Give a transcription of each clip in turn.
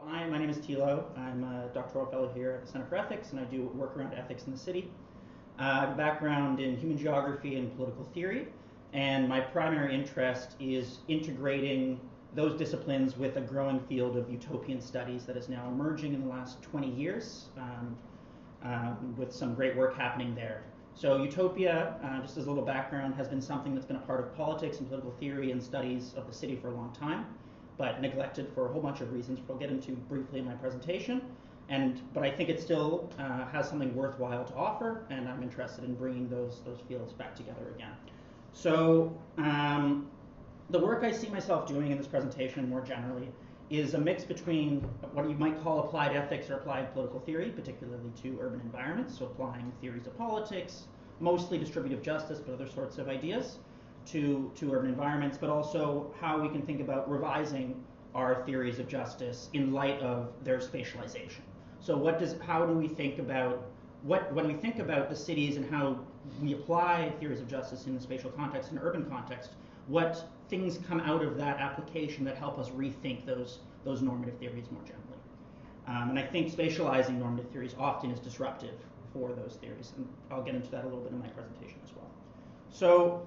My name is Thilo. I'm a doctoral fellow here at the Center for Ethics, and I do work around ethics in the city. I have a background in human geography and political theory, and my primary interest is integrating those disciplines with a growing field of utopian studies that is now emerging in the last 20 years, with some great work happening there. So utopia, just as a little background, has been something that's been a part of politics and political theory and studies of the city for a long time, but neglected for a whole bunch of reasons, which I'll get into briefly in my presentation. But I think it still has something worthwhile to offer, and I'm interested in bringing those fields back together again. So the work I see myself doing in this presentation more generally is a mix between what you might call applied ethics or applied political theory, particularly to urban environments, so applying theories of politics, mostly distributive justice, but other sorts of ideas, to urban environments, but also how we can think about revising our theories of justice in light of their spatialization. So how do we think about, when we think about the cities and how we apply theories of justice in the spatial context and urban context, what things come out of that application that help us rethink those normative theories more generally. And I think spatializing normative theories often is disruptive for those theories, and I'll get into that a little bit in my presentation as well. So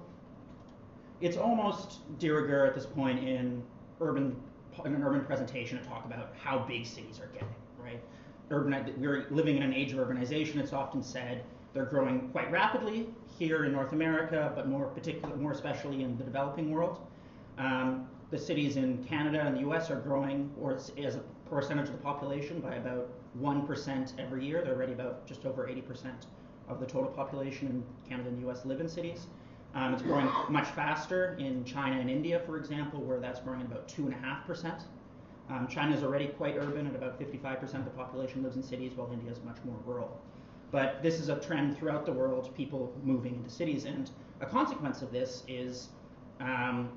it's almost de rigueur at this point in an urban presentation to talk about how big cities are getting, right? We're living in an age of urbanization. It's often said they're growing quite rapidly here in North America, but more especially in the developing world. The cities in Canada and the US are growing, or as a percentage of the population, by about 1% every year. They're already about just over 80% of the total population in Canada and the US live in cities. It's growing much faster in China and India, for example, where that's growing at about 2.5%. China is already quite urban, at about 55% of the population lives in cities, while India is much more rural. But this is a trend throughout the world, people moving into cities, and a consequence of this is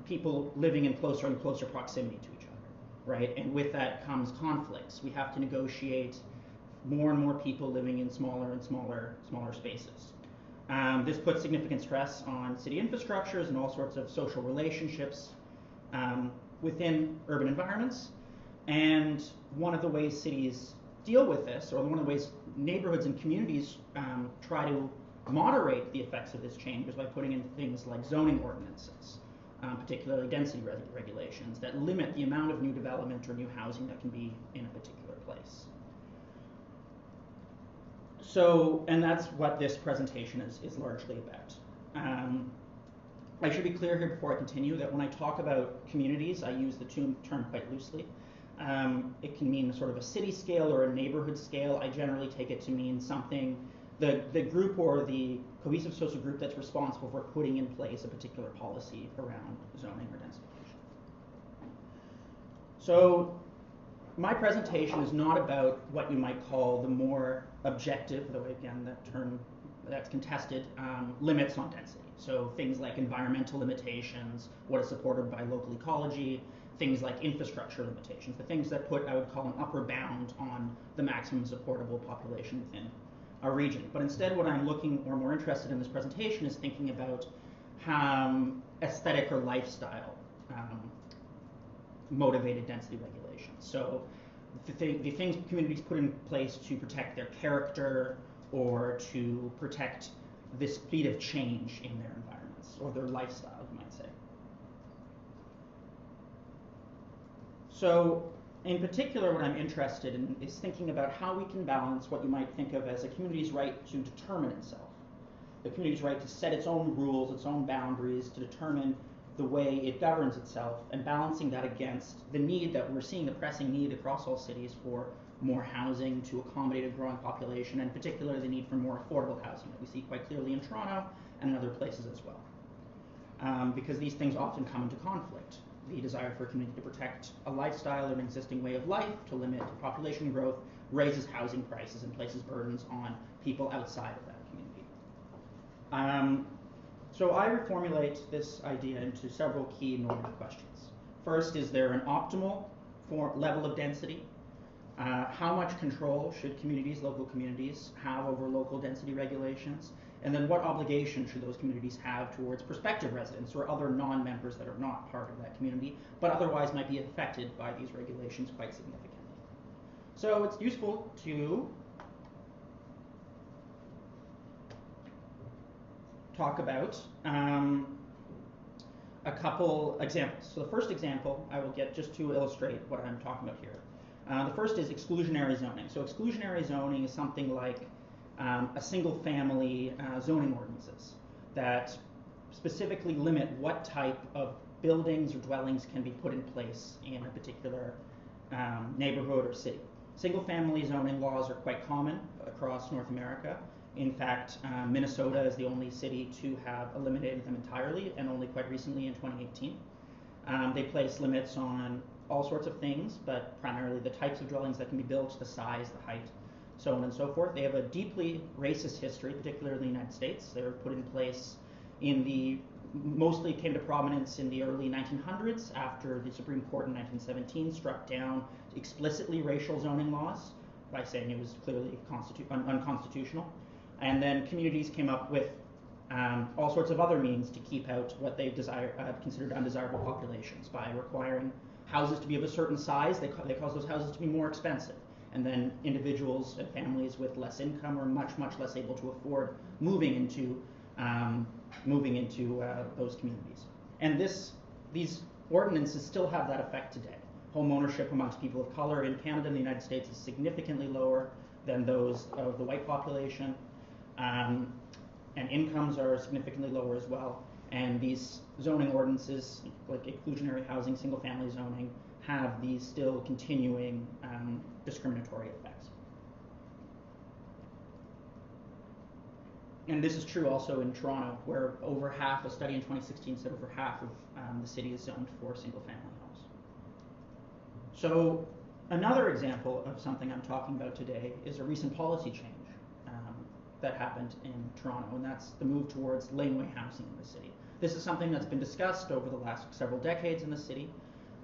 people living in closer and closer proximity to each other, right? And with that comes conflicts. We have to negotiate more and more people living in smaller and smaller spaces. This puts significant stress on city infrastructures and all sorts of social relationships within urban environments. And one of the ways cities deal with this, or one of the ways neighborhoods and communities try to moderate the effects of this change, is by putting in things like zoning ordinances, particularly density regulations that limit the amount of new development or new housing that can be in a particular place. So, and that's what this presentation is largely about. I should be clear here before I continue that when I talk about communities, I use the term quite loosely. It can mean sort of a city scale or a neighborhood scale. I generally take it to mean something, the group or the cohesive social group that's responsible for putting in place a particular policy around zoning or densification. So my presentation is not about what you might call the more objective, though again that term that's contested, limits on density. So things like environmental limitations, what is supported by local ecology, things like infrastructure limitations, the things that put, I would call, an upper bound on the maximum supportable population within a region. But instead what I'm looking, or more interested in this presentation, is thinking about aesthetic or lifestyle motivated density regulations. So the things communities put in place to protect their character or to protect the speed of change in their environments, or their lifestyle, you might say. So in particular, what I'm interested in is thinking about how we can balance what you might think of as a community's right to determine itself, the community's right to set its own rules, its own boundaries, to determine the way it governs itself, and balancing that against the need that we're seeing, the pressing need across all cities for more housing to accommodate a growing population, and particularly the need for more affordable housing that we see quite clearly in Toronto and in other places as well. Because these things often come into conflict. The desire for a community to protect a lifestyle or an existing way of life, to limit population growth, raises housing prices and places burdens on people outside of that community. So I reformulate this idea into several key normative questions. First, is there an optimal level of density? How much control should local communities, have over local density regulations? And then what obligation should those communities have towards prospective residents or other non-members that are not part of that community, but otherwise might be affected by these regulations quite significantly? So it's useful to talk about a couple examples. So the first example I will get just to illustrate what I'm talking about here. The first is exclusionary zoning. So exclusionary zoning is something like a single family zoning ordinances that specifically limit what type of buildings or dwellings can be put in place in a particular neighborhood or city. Single family zoning laws are quite common across North America. In fact, Minnesota is the only city to have eliminated them entirely, and only quite recently in 2018. They place limits on all sorts of things, but primarily the types of dwellings that can be built, the size, the height, so on and so forth. They have a deeply racist history, particularly in the United States. They were put in place mostly came to prominence in the early 1900s after the Supreme Court in 1917 struck down explicitly racial zoning laws by saying it was clearly unconstitutional. And then communities came up with all sorts of other means to keep out what they considered undesirable populations by requiring houses to be of a certain size. They caused those houses to be more expensive. And then individuals and families with less income are much, much less able to afford moving into those communities. And these ordinances still have that effect today. Home ownership amongst people of color in Canada and the United States is significantly lower than those of the white population. And incomes are significantly lower as well. And these zoning ordinances, like exclusionary housing, single family zoning, have these still continuing discriminatory effects. And this is true also in Toronto, where a study in 2016 said over half of the city is zoned for single family homes. So another example of something I'm talking about today is a recent policy change that happened in Toronto, and that's the move towards laneway housing in the city. This is something that's been discussed over the last several decades in the city.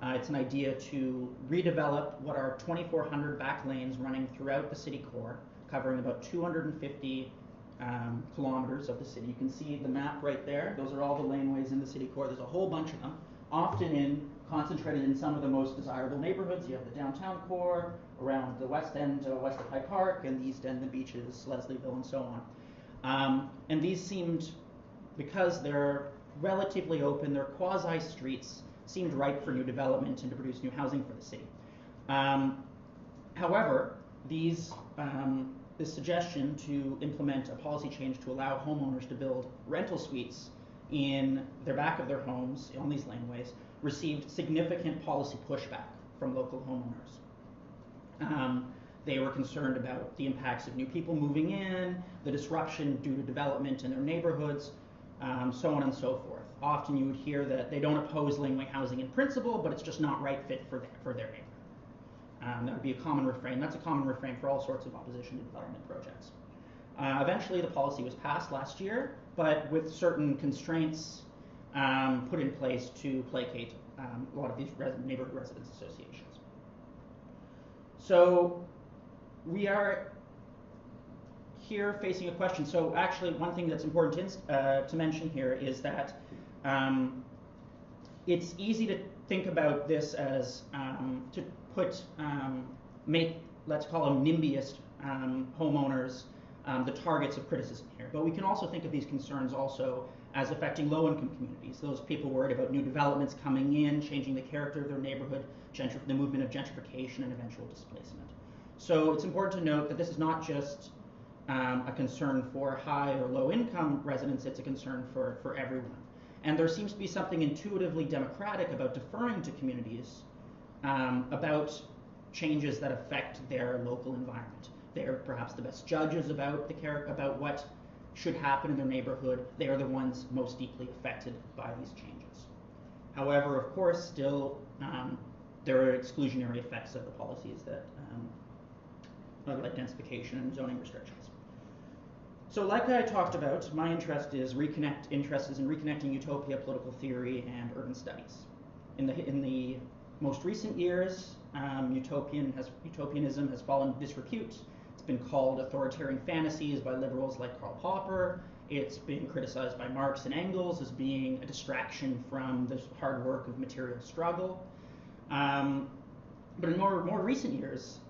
It's an idea to redevelop what are 2,400 back lanes running throughout the city core, covering about 250 kilometers of the city. You can see the map right there. Those are all the laneways in the city core. There's a whole bunch of them, often concentrated in some of the most desirable neighborhoods. You have the downtown core, around the west end, west of High Park, and the east end, the beaches, Leslieville, and so on. And these seemed, because they're relatively open, they're quasi-streets, seemed ripe for new development and to produce new housing for the city. However, this suggestion to implement a policy change to allow homeowners to build rental suites in the back of their homes on these laneways received significant policy pushback from local homeowners. They were concerned about the impacts of new people moving in, the disruption due to development in their neighborhoods, so on and so forth. Often you would hear that they don't oppose laneway housing in principle, but it's just not right fit for their neighborhood. That would be a common refrain. That's a common refrain for all sorts of opposition to development projects. Eventually the policy was passed last year, but with certain constraints put in place to placate a lot of these neighborhood residents associations. So we are here facing a question. So actually one thing that's important to mention here is that it's easy to think about this as to let's call them NIMBYist homeowners the targets of criticism here. But we can also think of these concerns also as affecting low-income communities, those people worried about new developments coming in, changing the character of their neighborhood, the movement of gentrification and eventual displacement. So it's important to note that this is not just a concern for high or low-income residents, it's a concern for everyone. And there seems to be something intuitively democratic about deferring to communities about changes that affect their local environment. They're perhaps the best judges about what should happen in their neighborhood. They are the ones most deeply affected by these changes. However, of course, still there are exclusionary effects of the policies that like densification and zoning restrictions. So like I talked about, my interest is in reconnecting utopia, political theory, and urban studies. In the most recent years, utopianism has fallen disrepute. It's been called authoritarian fantasies by liberals like Karl Popper. It's been criticized by Marx and Engels as being a distraction from the hard work of material struggle. But in more recent years,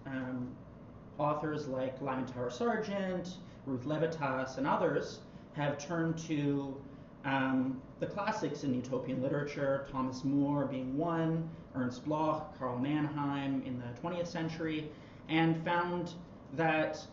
authors like Lyman Tower Sargent, Ruth Levitas, and others have turned to the classics in utopian literature, Thomas More being one, Ernst Bloch, Karl Mannheim in the 20th century, and found that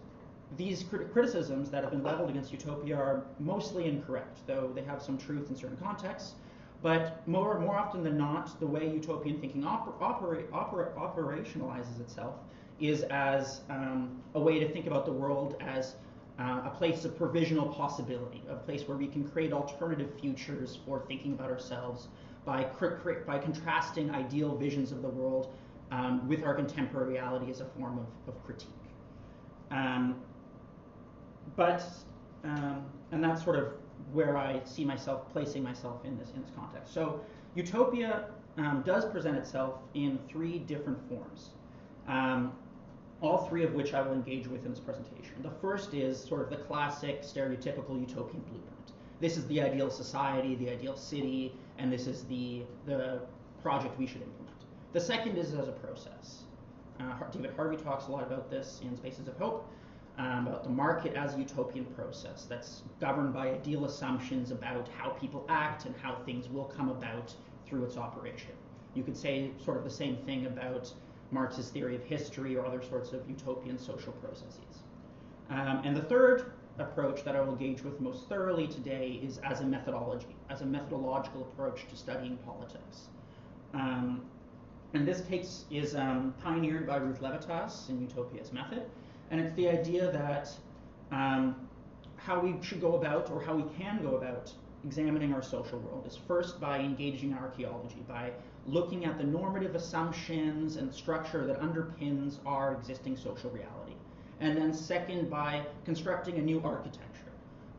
these criticisms that have been leveled against utopia are mostly incorrect, though they have some truth in certain contexts. But more often than not, the way utopian thinking operationalizes itself is as a way to think about the world as a place of provisional possibility, a place where we can create alternative futures for thinking about ourselves by contrasting ideal visions of the world with our contemporary reality as a form of critique. And that's sort of where I see myself placing myself in this context. So utopia does present itself in three different forms, all three of which I will engage with in this presentation. The first is sort of the classic stereotypical utopian blueprint. This is the ideal society, the ideal city, and this is the project we should implement. The second is as a process. David Harvey talks a lot about this in Spaces of Hope, about the market as a utopian process that's governed by ideal assumptions about how people act and how things will come about through its operation. You could say sort of the same thing about Marx's theory of history or other sorts of utopian social processes. And the third approach that I will engage with most thoroughly today is as a methodology, as a methodological approach to studying politics. And this is pioneered by Ruth Levitas in Utopia's Method. And it's the idea that how we should go about, or how we can go about, examining our social world is first by engaging in archaeology, by looking at the normative assumptions and structure that underpins our existing social reality. And then second, by constructing a new architecture,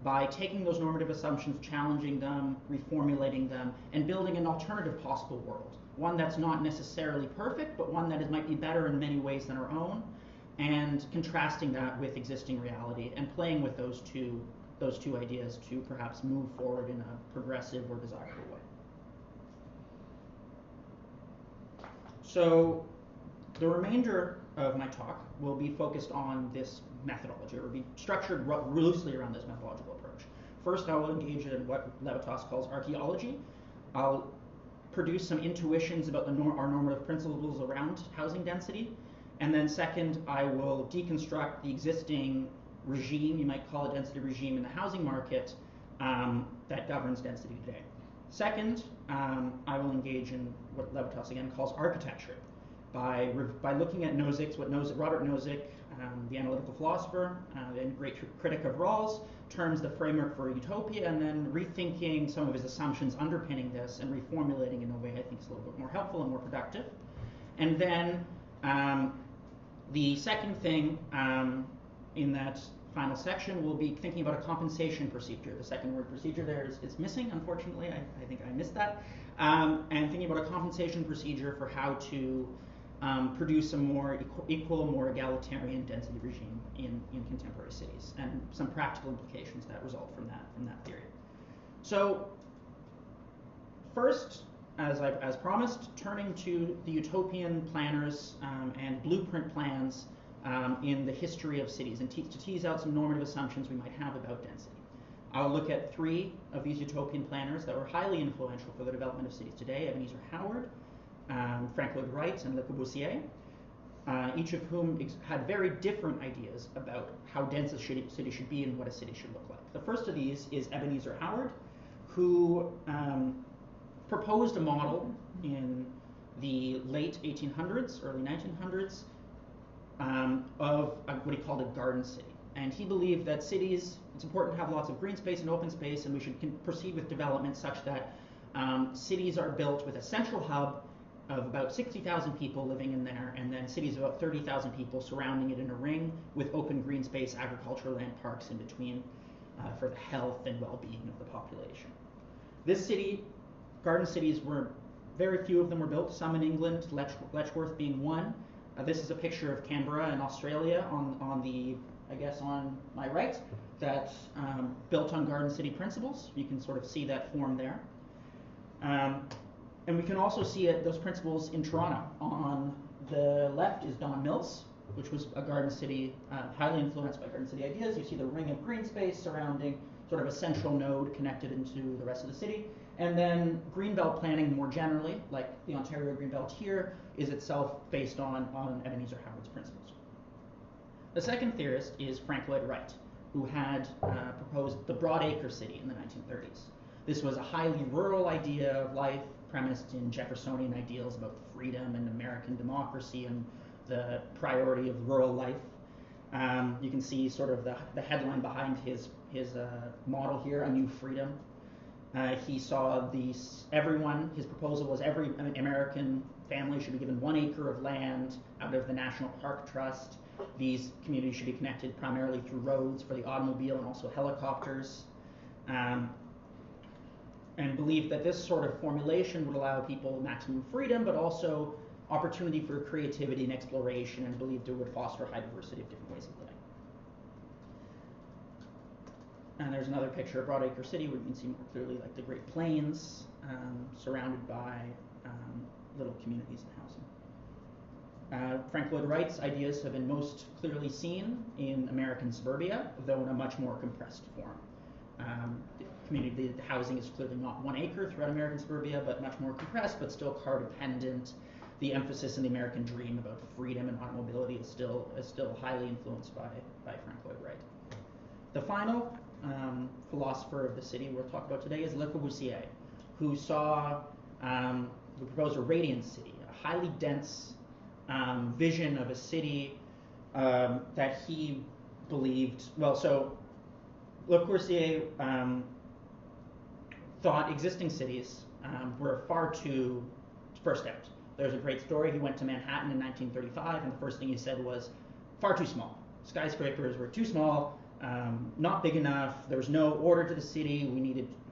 by taking those normative assumptions, challenging them, reformulating them, and building an alternative possible world. One that's not necessarily perfect, but one that might be better in many ways than our own, and contrasting that with existing reality and playing with those two ideas to perhaps move forward in a progressive or desirable way. So the remainder of my talk will be focused on this methodology, or will be structured loosely around this methodological approach. First, I will engage in what Levitas calls archaeology. I'll produce some intuitions about our normative principles around housing density. And then second, I will deconstruct the existing regime, you might call it density regime, in the housing market that governs density today. Second, I will engage in what Levitas again calls architecture by looking at Nozick's, Robert Nozick, the analytical philosopher and great critic of Rawls, terms the framework for utopia, and then rethinking some of his assumptions underpinning this and reformulating in a way I think is a little bit more helpful and more productive. And then the second thing in that final section will be thinking about a compensation procedure. The second word procedure there is missing, unfortunately. I think I missed that. And thinking about a compensation procedure for how to produce a more equal, more egalitarian density regime in contemporary cities, and some practical implications that result from that theory. So first, as promised, turning to the utopian planners and blueprint plans in the history of cities, and to tease out some normative assumptions we might have about density. I'll look at three of these utopian planners that were highly influential for the development of cities today: Ebenezer Howard, Frank Lloyd Wright, and Le Corbusier, each of whom had very different ideas about how dense a city should be and what a city should look like. The first of these is Ebenezer Howard, who proposed a model in the late 1800s, early 1900s, of what he called a garden city. And he believed that cities, it's important to have lots of green space and open space, and we should proceed with development such that cities are built with a central hub of about 60,000 people living in there, and then cities of about 30,000 people surrounding it in a ring with open green space, agricultural land, parks in between for the health and well-being of the population. This city, garden cities, were very few of them were built, some in England, Letchworth being one. This is a picture of Canberra in Australia on my right, that's built on garden city principles. You can sort of see that form there. And we can also see those principles in Toronto. On the left is Don Mills, which was a Garden City, highly influenced by Garden City ideas. You see the ring of green space surrounding sort of a central node connected into the rest of the city. And then Greenbelt planning more generally, like the Ontario Greenbelt here, is itself based on Ebenezer Howard's principles. The second theorist is Frank Lloyd Wright, who had proposed the Broadacre City in the 1930s. This was a highly rural idea of life premised in Jeffersonian ideals about freedom and American democracy and the priority of rural life. You can see sort of the headline behind his model here, A New Freedom. He saw his proposal was every American family should be given 1 acre of land out of the National Park Trust. These communities should be connected primarily through roads for the automobile and also helicopters. And believed that this sort of formulation would allow people maximum freedom, but also opportunity for creativity and exploration, and believed it would foster high diversity of different ways of living. And there's another picture of Broadacre City where you can see more clearly like the Great Plains, surrounded by little communities and housing. Frank Lloyd Wright's ideas have been most clearly seen in American suburbia, though in a much more compressed form. The housing is clearly not 1 acre throughout American suburbia, but much more compressed, but still car dependent. The emphasis in the American dream about freedom and automobility is still highly influenced by Frank Lloyd Wright. The final philosopher of the city we'll talk about today is Le Corbusier, who proposed a radiant city, a highly dense vision of a city that he believed. So Le Corbusier thought existing cities were far too dispersed out. There's a great story. He went to Manhattan in 1935, and the first thing he said was, far too small. Skyscrapers were too small, not big enough. There was no order to the city.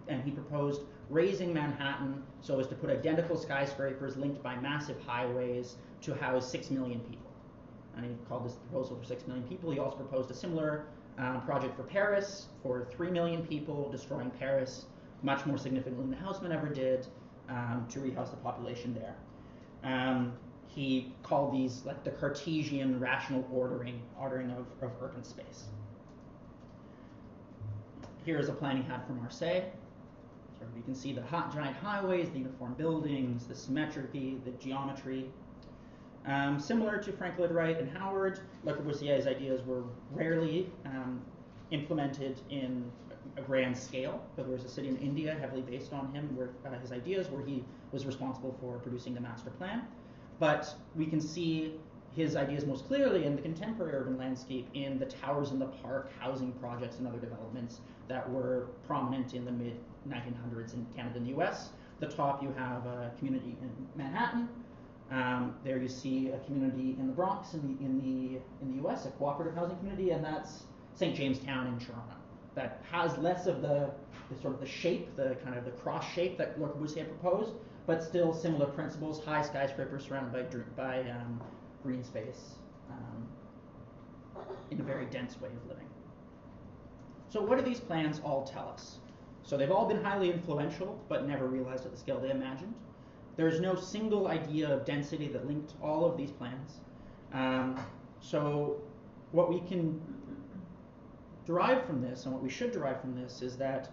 And he proposed raising Manhattan so as to put identical skyscrapers linked by massive highways to house 6 million people. And he called this proposal for 6 million people. He also proposed a similar project for Paris for 3 million people, destroying Paris much more significantly than Haussmann ever did, to rehouse the population there. He called these like the Cartesian rational ordering of urban space. Here's a plan he had for Marseille. So you can see the giant highways, the uniform buildings, the symmetry, the geometry. Similar to Frank Lloyd Wright and Howard, Le Corbusier's ideas were rarely implemented in a grand scale, but there was a city in India heavily based on him, where his ideas, where he was responsible for producing the master plan. But we can see his ideas most clearly in the contemporary urban landscape in the towers in the park, housing projects, and other developments that were prominent in the mid-1900s in Canada and the US. The top you have a community in Manhattan. There you see a community in the Bronx in the US, a cooperative housing community, and that's St. Jamestown in Toronto. That has less of the sort of the shape, the kind of the cross shape that Le Corbusier proposed, but still similar principles, high skyscrapers surrounded by green space in a very dense way of living. So what do these plans all tell us? So they've all been highly influential, but never realized at the scale they imagined. There's no single idea of density that linked all of these plans. So what we can derive from this, and what we should derive from this, is that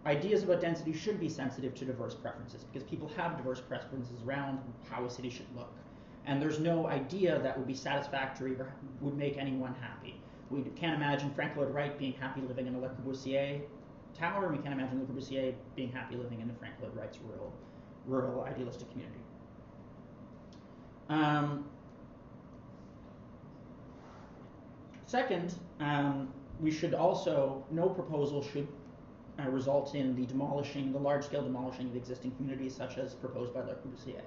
ideas about density should be sensitive to diverse preferences, because people have diverse preferences around how a city should look. And there's no idea that would be satisfactory or would make anyone happy. We can't imagine Frank Lloyd Wright being happy living in a Le Corbusier tower, and we can't imagine Le Corbusier being happy living in a Frank Lloyd Wright's rural idealistic community. Second, we should also, no proposal should result in the large-scale demolishing of existing communities, such as proposed by Le Corbusier.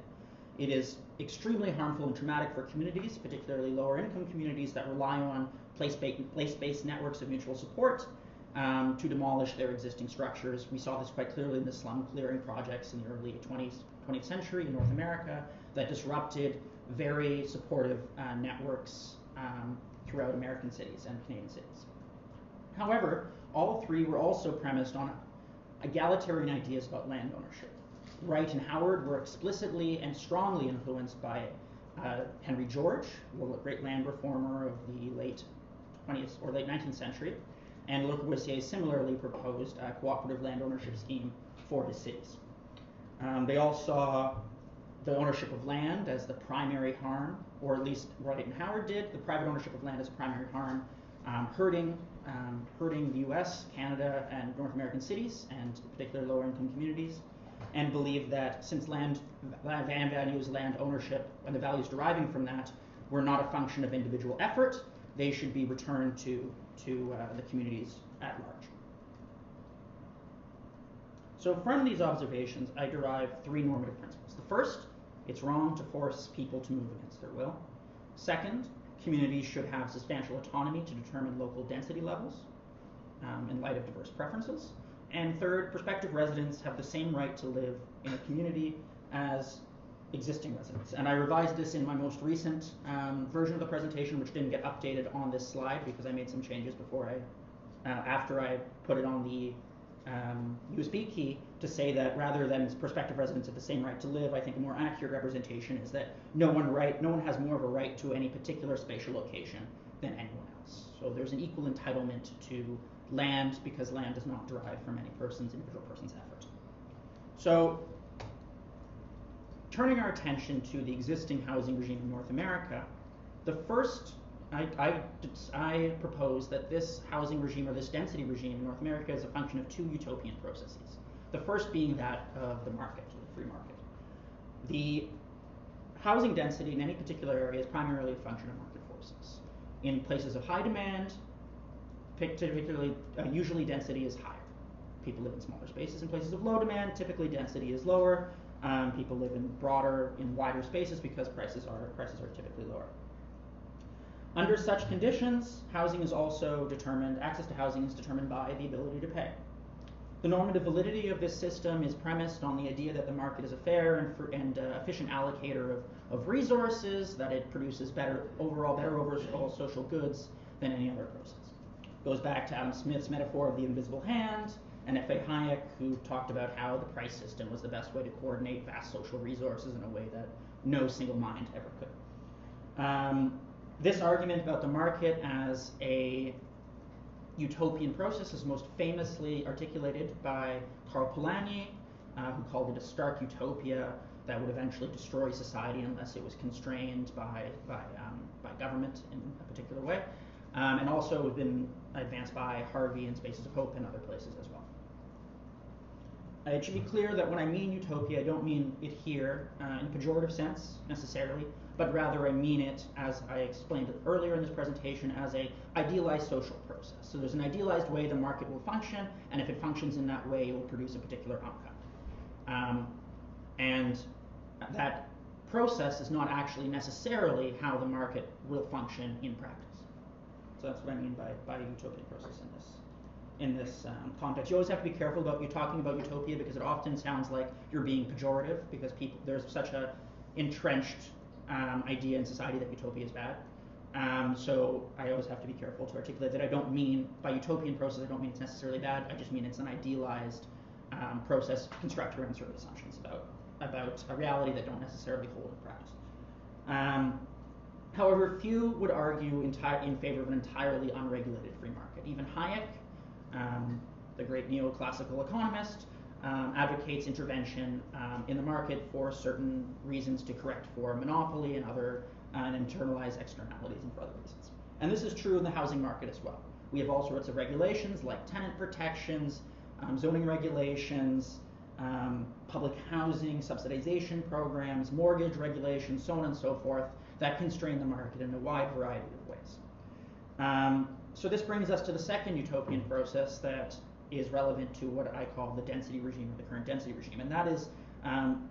It is extremely harmful and traumatic for communities, particularly lower-income communities that rely on place-based networks of mutual support to demolish their existing structures. We saw this quite clearly in the slum clearing projects in the early 20th century in North America that disrupted very supportive networks throughout American cities and Canadian cities. However, all three were also premised on egalitarian ideas about land ownership. Wright and Howard were explicitly and strongly influenced by Henry George, the great land reformer of the late 20th or late 19th century, and Le Corbusier similarly proposed a cooperative land ownership scheme for his cities. They all saw the ownership of land as the primary harm, or at least Wright and Howard did, the private ownership of land as primary harm, hurting the US, Canada, and North American cities, and particularly lower income communities, and believed that since land values, land ownership, and the values deriving from that were not a function of individual effort, they should be returned to the communities at large. So from these observations, I derive three normative principles. The first, it's wrong to force people to move against their will. Second, communities should have substantial autonomy to determine local density levels in light of diverse preferences. And third, prospective residents have the same right to live in a community as existing residents. And I revised this in my most recent version of the presentation, which didn't get updated on this slide because I made some changes after I put it on the USB key to say that rather than prospective residents have the same right to live, I think a more accurate representation is that no one has more of a right to any particular spatial location than anyone else. So there's an equal entitlement to land because land does not derive from any individual person's effort. So turning our attention to the existing housing regime in North America, the first, I propose that this housing regime or this density regime in North America is a function of two utopian processes. The first being that of the market, or the free market. The housing density in any particular area is primarily a function of market forces. In places of high demand, usually density is higher. People live in smaller spaces. In places of low demand, typically density is lower. People live in wider spaces because prices are typically lower. Under such conditions, access to housing is determined by the ability to pay. The normative validity of this system is premised on the idea that the market is a fair and efficient allocator of resources, that it produces better overall social goods than any other process. It goes back to Adam Smith's metaphor of the invisible hand, and F.A. Hayek, who talked about how the price system was the best way to coordinate vast social resources in a way that no single mind ever could. This argument about the market as a utopian process is most famously articulated by Karl Polanyi, who called it a stark utopia that would eventually destroy society unless it was constrained by government in a particular way, and also has been advanced by Harvey in Spaces of Hope and other places as well. It should be clear that when I mean utopia, I don't mean it here in a pejorative sense necessarily, but rather I mean it, as I explained earlier in this presentation, as an idealized social process. So there's an idealized way the market will function, and if it functions in that way, it will produce a particular outcome. And that process is not actually necessarily how the market will function in practice. So that's what I mean by a utopian process in this context. You always have to be careful about you talking about utopia because it often sounds like you're being pejorative because there's such a entrenched idea in society that utopia is bad. So I always have to be careful to articulate that I don't mean, by utopian process, I don't mean it's necessarily bad. I just mean it's an idealized process constructed around certain assumptions about a reality that don't necessarily hold in practice. However, few would argue in favor of an entirely unregulated free market. Even Hayek, the great neoclassical economist, advocates intervention in the market for certain reasons to correct for monopoly and other internalize externalities and for other reasons. And this is true in the housing market as well. We have all sorts of regulations like tenant protections, zoning regulations, public housing, subsidization programs, mortgage regulations, so on and so forth, that constrain the market in a wide variety of ways. So this brings us to the second utopian process that is relevant to what I call the density regime, or the current density regime, and that is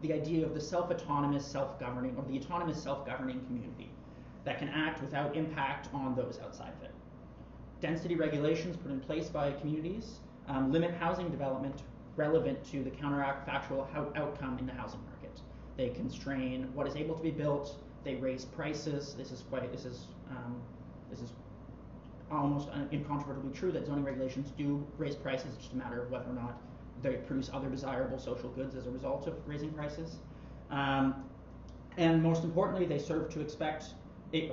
the idea of the self-autonomous, self-governing, or the autonomous self-governing community that can act without impact on those outside of it. Density regulations put in place by communities limit housing development relevant to the counterfactual outcome in the housing market. They constrain what is able to be built. They raise prices. This is almost incontrovertibly true that zoning regulations do raise prices. It's just a matter of whether or not they produce other desirable social goods as a result of raising prices. And most importantly, they serve to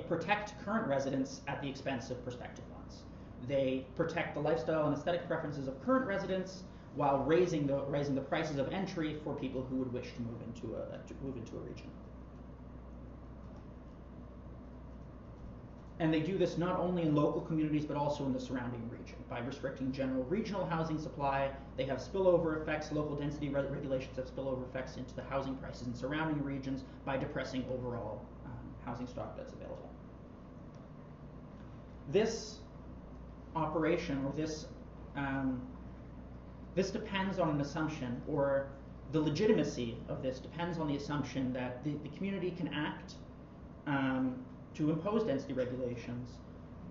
protect current residents at the expense of prospective ones. They protect the lifestyle and aesthetic preferences of current residents while raising the prices of entry for people who would wish to move into a region. And they do this not only in local communities, but also in the surrounding region. By restricting general regional housing supply, they have spillover effects. Local density regulations have spillover effects into the housing prices in surrounding regions by depressing overall housing stock that's available. This operation, or this depends on an assumption, or the legitimacy of this depends on the assumption that the community can act to impose density regulations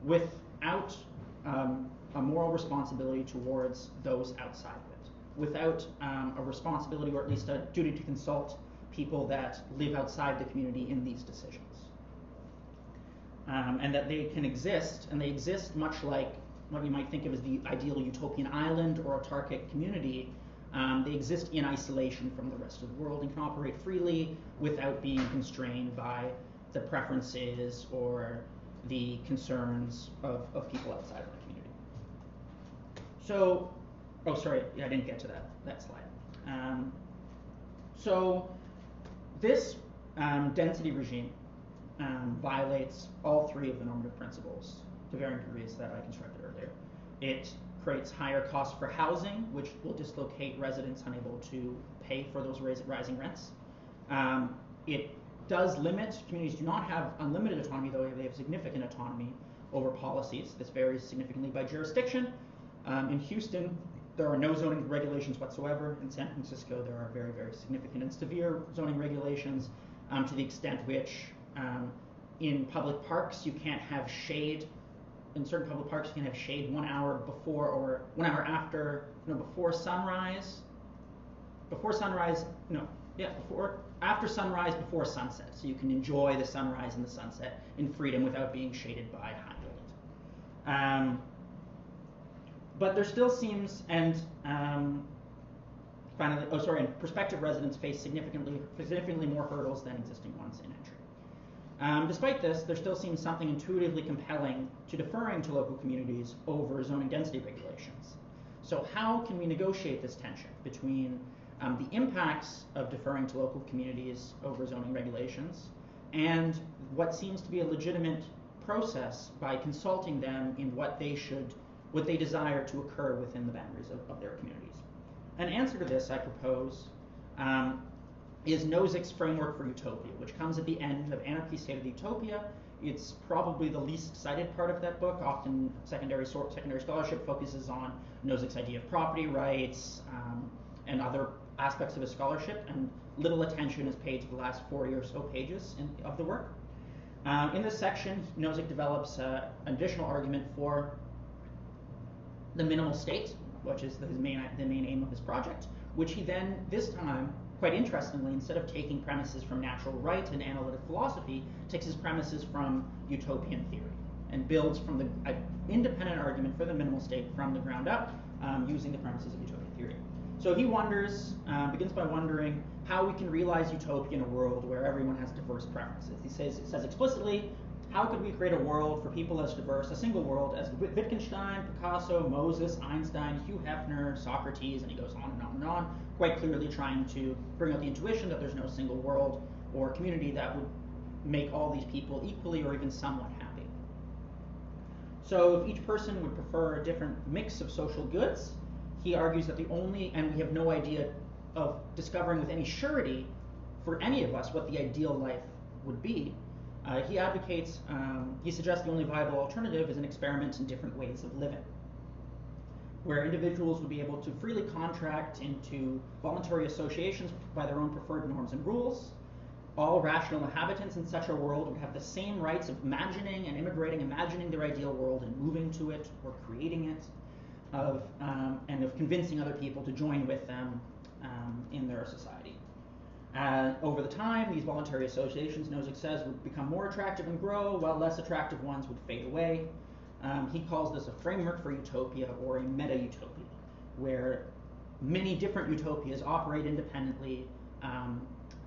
without a moral responsibility towards those outside of it, without a responsibility, or at least a duty to consult people that live outside the community in these decisions. And that they can exist, and they exist much like what you might think of as the ideal utopian island or autarkic community. They exist in isolation from the rest of the world and can operate freely without being constrained by the preferences or the concerns of people outside of the community. So, oh sorry, I didn't get to that slide. So this density regime violates all three of the normative principles to varying degrees that I constructed earlier. It creates higher costs for housing, which will dislocate residents unable to pay for those rising rents. It does limit, communities do not have unlimited autonomy, though they have significant autonomy over policies. This varies significantly by jurisdiction. In Houston, there are no zoning regulations whatsoever. In San Francisco, there are very, very significant and severe zoning regulations, to the extent which in public parks you can't have shade. In certain public parks, you can have shade 1 hour before or 1 hour after, before sunrise. After sunrise, before sunset. So you can enjoy the sunrise and the sunset in freedom without being shaded by high buildings. But there still seems, and finally, and prospective residents face significantly more hurdles than existing ones in entry. Despite this, there still seems something intuitively compelling to deferring to local communities over zoning density regulations. So how can we negotiate this tension between the impacts of deferring to local communities over zoning regulations and what seems to be a legitimate process by consulting them in what they desire to occur within the boundaries of their communities? An answer to this, I propose, is Nozick's Framework for Utopia, which comes at the end of Anarchy, State of Utopia. It's probably the least cited part of that book. Often secondary scholarship focuses on Nozick's idea of property rights and other aspects of his scholarship, and little attention is paid to the last 40 or so pages of the work. In this section, Nozick develops an additional argument for the minimal state, which is the main aim of his project, which he then, this time, quite interestingly, instead of taking premises from natural right and analytic philosophy, takes his premises from utopian theory and builds from the independent argument for the minimal state from the ground up, using the premises of utopian theory. So he begins by wondering how we can realize utopia in a world where everyone has diverse preferences. He says explicitly, how could we create a world for people as diverse, a single world, as Wittgenstein, Picasso, Moses, Einstein, Hugh Hefner, Socrates, and he goes on and on and on, quite clearly trying to bring out the intuition that there's no single world or community that would make all these people equally or even somewhat happy. So if each person would prefer a different mix of social goods, he argues that and we have no idea of discovering with any surety for any of us what the ideal life would be, he suggests the only viable alternative is an experiment in different ways of living, where individuals would be able to freely contract into voluntary associations by their own preferred norms and rules. All rational inhabitants in such a world would have the same rights of imagining and immigrating, imagining their ideal world and moving to it or creating it, and of convincing other people to join with them in their society. Over the time, these voluntary associations, Nozick says, would become more attractive and grow, while less attractive ones would fade away. He calls this a framework for utopia, or a meta-utopia, where many different utopias operate independently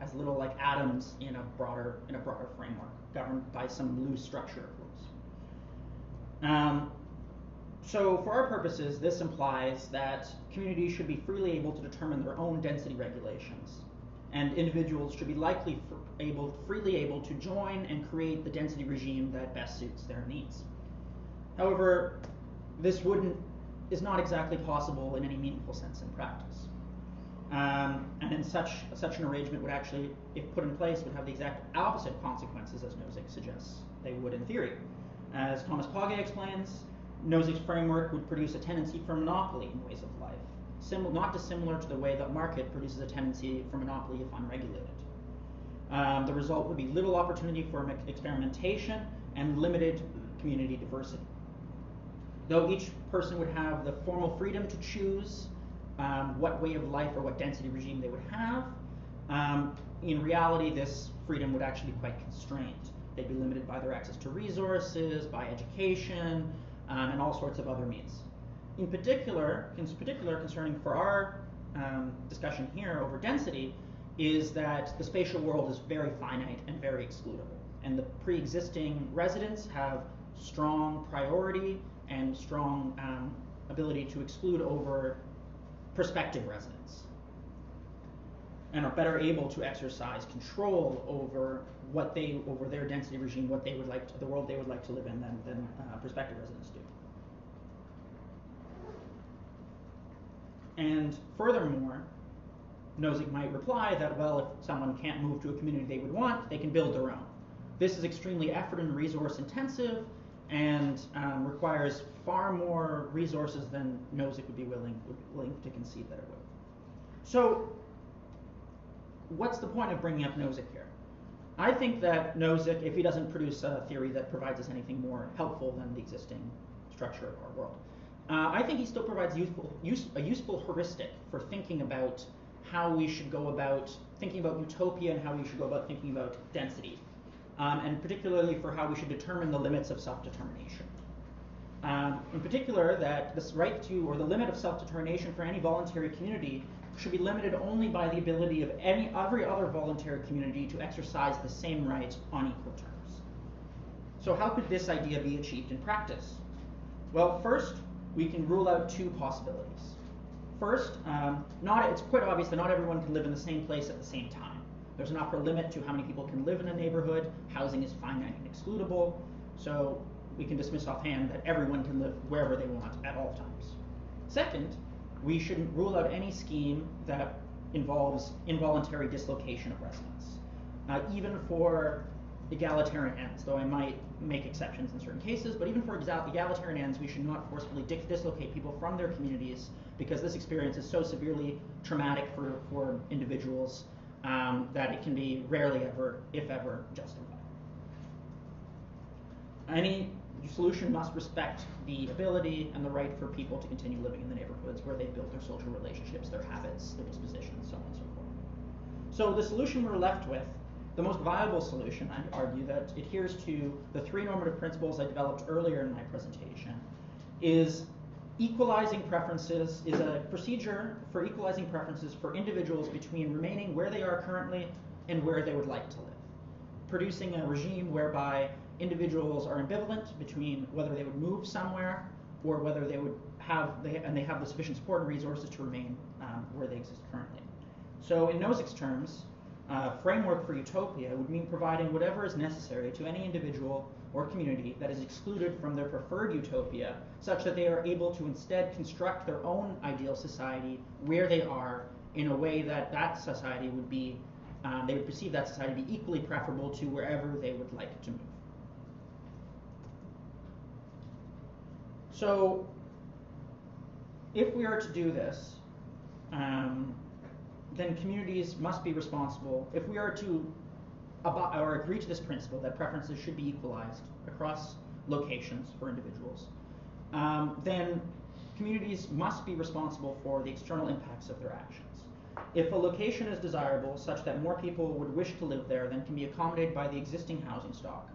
as little like atoms in a broader framework, governed by some loose structure of rules. So for our purposes, this implies that communities should be freely able to determine their own density regulations, and individuals should be freely able to join and create the density regime that best suits their needs. However, this is not exactly possible in any meaningful sense in practice. And in such an arrangement would actually, if put in place, would have the exact opposite consequences as Nozick suggests they would in theory. As Thomas Pogge explains, Nozick's framework would produce a tendency for monopoly in ways of life, not dissimilar to the way that market produces a tendency for monopoly if unregulated. The result would be little opportunity for experimentation and limited community diversity. Though each person would have the formal freedom to choose what way of life or what density regime they would have, in reality this freedom would actually be quite constrained. They'd be limited by their access to resources, by education, and all sorts of other means. In particular concerning for our discussion here over density, is that the spatial world is very finite and very excludable, and the pre-existing residents have strong priority and strong ability to exclude over prospective residents, and are better able to exercise control over their density regime, the world they would like to live in than prospective residents do. And furthermore, Nozick might reply that, well, if someone can't move to a community they would want, they can build their own. This is extremely effort and resource intensive, and requires far more resources than Nozick would be willing to concede that it would. So, what's the point of bringing up Nozick here? I think that Nozick, if he doesn't produce a theory that provides us anything more helpful than the existing structure of our world, I think he still provides a useful heuristic for thinking about how we should go about thinking about utopia and how we should go about thinking about density, and particularly for how we should determine the limits of self-determination. In particular, that this right to, or the limit of self-determination for any voluntary community should be limited only by the ability of every other voluntary community to exercise the same right on equal terms. So how could this idea be achieved in practice? Well, first, we can rule out two possibilities. First, it's quite obvious that not everyone can live in the same place at the same time. There's an upper limit to how many people can live in a neighborhood. Housing is finite and excludable, so we can dismiss offhand that everyone can live wherever they want at all times. Second, we shouldn't rule out any scheme that involves involuntary dislocation of residents, even for egalitarian ends, though I might make exceptions in certain cases, but even for egalitarian ends, we should not forcefully dislocate people from their communities, because this experience is so severely traumatic for individuals that it can be rarely ever, if ever, justified. Any solution must respect the ability and the right for people to continue living in the neighborhoods where they've built their social relationships, their habits, their dispositions, so on and so forth. So the solution we're left with, the most viable solution, I'd argue, that adheres to the three normative principles I developed earlier in my presentation, is equalizing preferences, is a procedure for equalizing preferences for individuals between remaining where they are currently and where they would like to live, producing a regime whereby individuals are ambivalent between whether they would move somewhere or whether they would have the sufficient support and resources to remain where they exist currently. So in Nozick's terms, framework for utopia would mean providing whatever is necessary to any individual or community that is excluded from their preferred utopia, such that they are able to instead construct their own ideal society where they are in a way that society would be, they would perceive that society to be equally preferable to wherever they would like to move. So if we are to do this, then communities must be responsible. If we are to agree to this principle that preferences should be equalized across locations for individuals, then communities must be responsible for the external impacts of their actions. If a location is desirable such that more people would wish to live there than can be accommodated by the existing housing stock,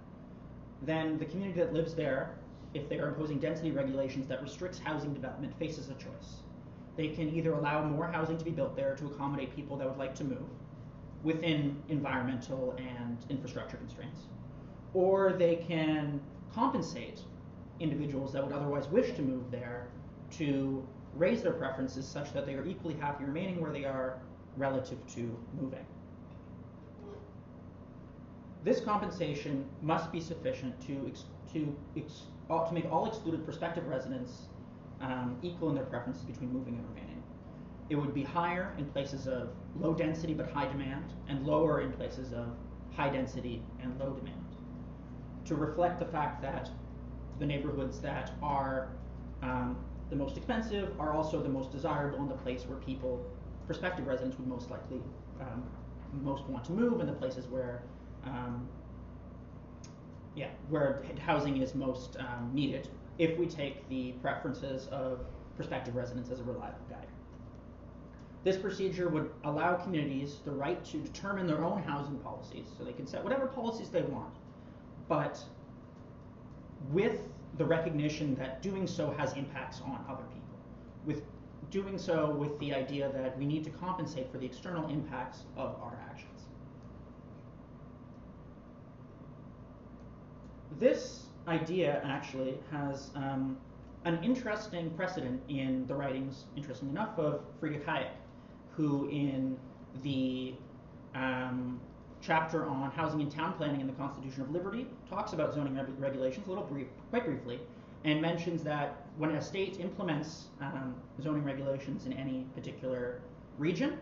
then the community that lives there, if they are imposing density regulations that restricts housing development, faces a choice. They can either allow more housing to be built there to accommodate people that would like to move, within environmental and infrastructure constraints. Or they can compensate individuals that would otherwise wish to move there to raise their preferences such that they are equally happy remaining where they are relative to moving. This compensation must be sufficient to make all excluded prospective residents equal in their preferences between moving and remaining. It would be higher in places of low density but high demand, and lower in places of high density and low demand, to reflect the fact that the neighborhoods that are the most expensive are also the most desirable, and the place where people, prospective residents, would most likely most want to move, and the places where where housing is most needed, if we take the preferences of prospective residents as a reliable guide. This procedure would allow communities the right to determine their own housing policies, so they can set whatever policies they want, but with the recognition that doing so has impacts on other people, with doing so with the idea that we need to compensate for the external impacts of our actions. This idea actually has an interesting precedent in the writings, interesting enough, of Friedrich Hayek, who in the chapter on housing and town planning in the Constitution of Liberty talks about zoning regulations quite briefly, and mentions that when a state implements zoning regulations in any particular region,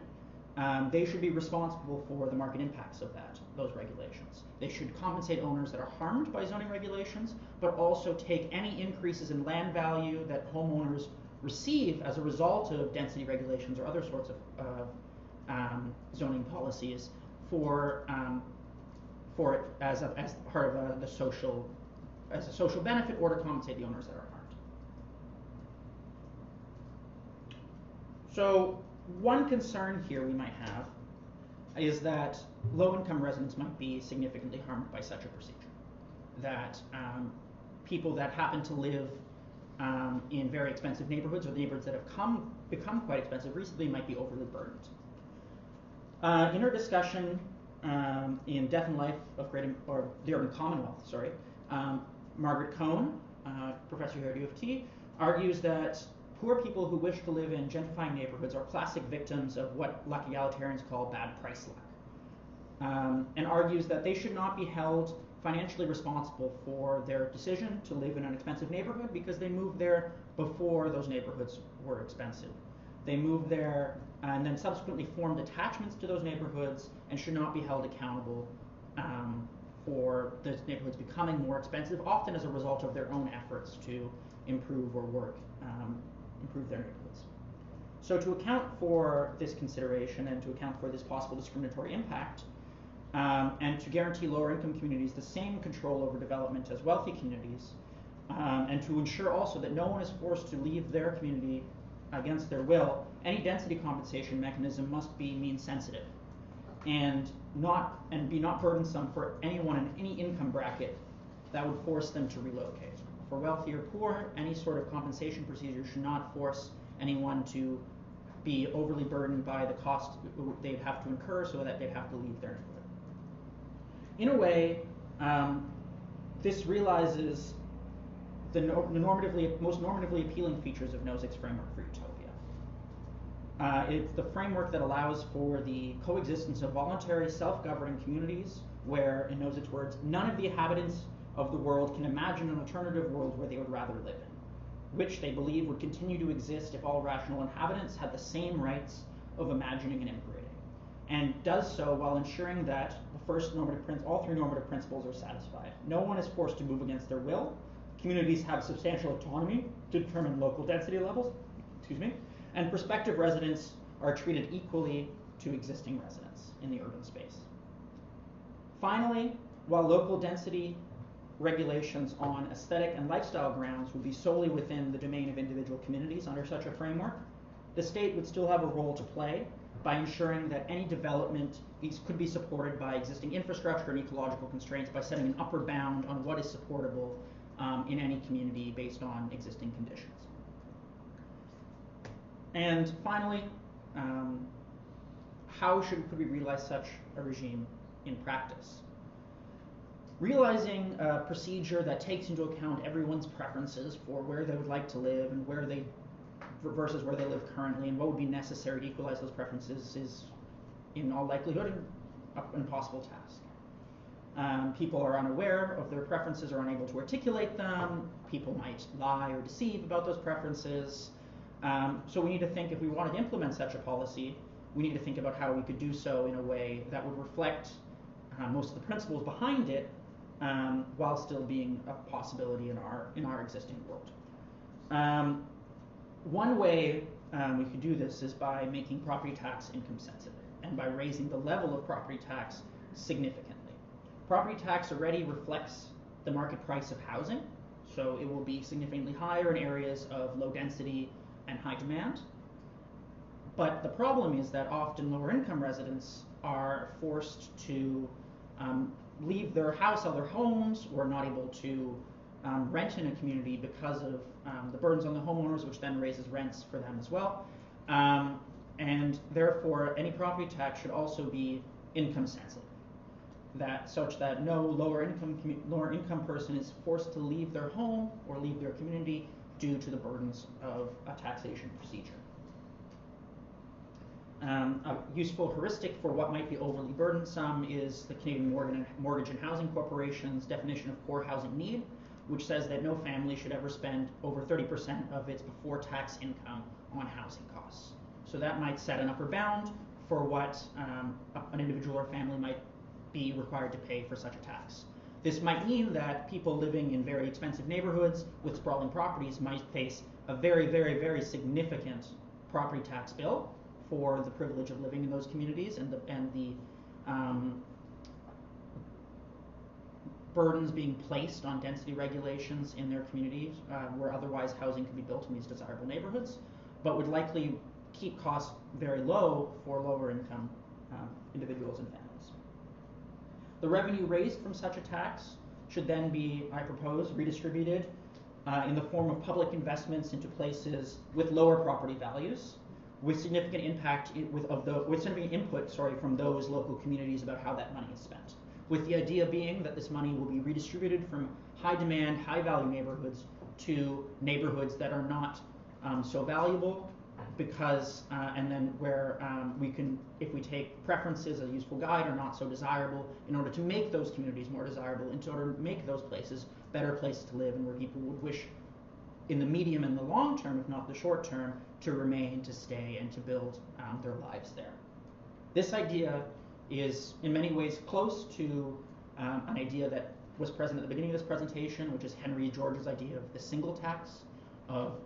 they should be responsible for the market impacts of those regulations. They should compensate owners that are harmed by zoning regulations, but also take any increases in land value that homeowners receive as a result of density regulations or other sorts of zoning policies for it as part of as a social benefit, or to compensate the owners that are harmed. So one concern here we might have is that low-income residents might be significantly harmed by such a procedure. That people that happen to live in very expensive neighborhoods, or the neighborhoods that have become quite expensive recently, might be overly burdened. In her discussion in Death and Life of the Urban Commonwealth, Margaret Cohn, professor here at U of T, argues that poor people who wish to live in gentrifying neighborhoods are classic victims of what luck egalitarians call bad price luck, and argues that they should not be held financially responsible for their decision to live in an expensive neighborhood because they moved there before those neighborhoods were expensive. They moved there and then subsequently formed attachments to those neighborhoods and should not be held accountable for those neighborhoods becoming more expensive, often as a result of their own efforts to improve or improve their neighborhoods. So to account for this consideration and to account for this possible discriminatory impact, and to guarantee lower income communities the same control over development as wealthy communities, and to ensure also that no one is forced to leave their community against their will, any density compensation mechanism must be means sensitive and be not burdensome for anyone in any income bracket that would force them to relocate. For wealthy or poor, any sort of compensation procedure should not force anyone to be overly burdened by the cost they'd have to incur so that they'd have to leave their neighborhood. In a way, this realizes the most normatively appealing features of Nozick's framework for utopia. It's the framework that allows for the coexistence of voluntary self-governing communities where, in Nozick's words, none of the inhabitants of the world can imagine an alternative world where they would rather live in, which they believe would continue to exist if all rational inhabitants had the same rights of imagining and immigrating, and does so while ensuring that all three normative principles are satisfied. No one is forced to move against their will. Communities have substantial autonomy to determine local density levels, and prospective residents are treated equally to existing residents in the urban space. Finally, while local density regulations on aesthetic and lifestyle grounds would be solely within the domain of individual communities under such a framework, the state would still have a role to play by ensuring that any development could be supported by existing infrastructure and ecological constraints, by setting an upper bound on what is supportable in any community based on existing conditions. And finally, how could we realize such a regime in practice? Realizing a procedure that takes into account everyone's preferences for where they would like to live and versus where they live currently and what would be necessary to equalize those preferences is, in all likelihood, an impossible task. People are unaware of their preferences or unable to articulate them. People might lie or deceive about those preferences. So we need to think, if we wanted to implement such a policy, we need to think about how we could do so in a way that would reflect most of the principles behind it, while still being a possibility in our existing world. One way we could do this is by making property tax income sensitive and by raising the level of property tax significantly. Property tax already reflects the market price of housing, so it will be significantly higher in areas of low density and high demand. But the problem is that often lower income residents are forced to leave their house, sell their homes, or not able to rent in a community because of the burdens on the homeowners, which then raises rents for them as well. And therefore, any property tax should also be income sensitive, such that no lower income person is forced to leave their home or leave their community due to the burdens of a taxation procedure. A useful heuristic for what might be overly burdensome is the Canadian Mortgage and Housing Corporation's definition of core housing need, which says that no family should ever spend over 30% of its before-tax income on housing costs. So that might set an upper bound for what an individual or family might be required to pay for such a tax. This might mean that people living in very expensive neighborhoods with sprawling properties might face a very, very, very significant property tax bill for the privilege of living in those communities and the burdens being placed on density regulations in their communities where otherwise housing could be built in these desirable neighborhoods, but would likely keep costs very low for lower income individuals and families. The revenue raised from such a tax should then be, I propose, redistributed in the form of public investments into places with lower property values, with significant significant input from those local communities about how that money is spent, with the idea being that this money will be redistributed from high demand, high value neighborhoods to neighborhoods that are not so valuable, because and then where we can, if we take preferences as a useful guide, are not so desirable, in order to make those communities more desirable, in order to make those places better places to live and where people would wish in the medium and the long term, if not the short term, to remain, to stay, and to build their lives there. This idea is in many ways close to an idea that was present at the beginning of this presentation, which is Henry George's idea of the single tax, of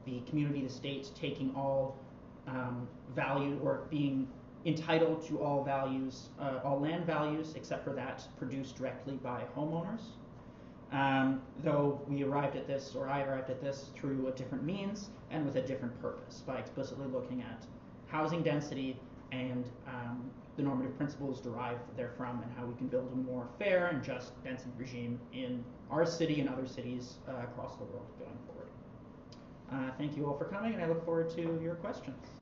the community, the state, taking all value, or being entitled to all values, all land values, except for that produced directly by homeowners. Though we arrived at this, or I arrived at this, through a different means and with a different purpose, by explicitly looking at housing density and the normative principles derived therefrom, and how we can build a more fair and just density regime in our city and other cities across the world going forward. Thank you all for coming, and I look forward to your questions.